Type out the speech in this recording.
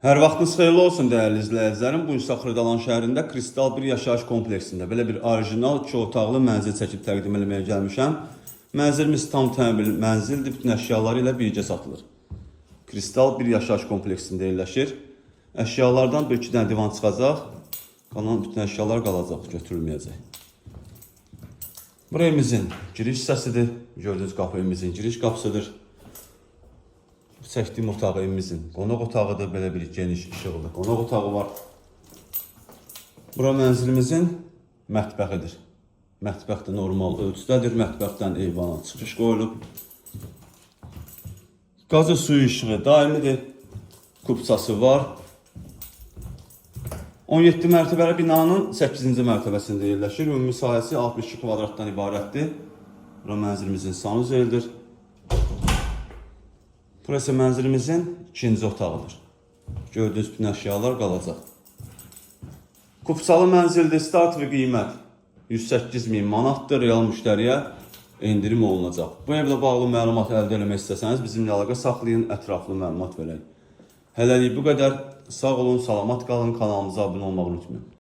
Hər vaxtınız xeyirli olsun dəyərli izləyicilərim. Bu isə Xırdalan şəhərində Kristal bir yaşayış kompleksində belə bir orijinal 2 otaqlı mənzil çəkib təqdim etməyə gəlmişəm. Mənzilimiz tam təmirli mənzildir, bütün əşyaları ilə birgə satılır. Kristal bir yaşayış kompleksində yerləşir. Əşyalardan 1-2 dənə divan çıxacaq, qalan bütün əşyalar qalacaq, götürülməyəcək. Bura evimizin giriş hissəsidir. Gördüyünüz qapı evimizin giriş qapısıdır. Çəkdiyim otağı evimizin qonaq otağıdır. Belə bir geniş işıqlı qonaq otağı var. Bura mənzilimizin mətbəxidir. Mətbəx də normal ölçüdədir. Mətbəxdən eyvana çıxış qoyulub. Qazı suyu işığı daimidir. Kupçası var. 17 mərtəbəli binanın 8-ci mərtəbəsində yerləşir. Ümumi sahəsi 62 kvadratdan ibarətdir. Bura mənzilimizin sanuzeldir. Burası mənzilimizin ikinci otağıdır. Gördüyünüz bütün əşyalar qalacaq. Kupçalı mənzildir. Start və qiymət 108.000 manatdır. Real müştəriyə endirim olunacaq. Bu evlə bağlı məlumat əldə etmək istəsəniz bizimlə əlaqə saxlayın, ətraflı məlumat verək. Hələlik bu qədər. Sağ olun, salamat qalın. Kanalımıza abunə olmağı unutmayın.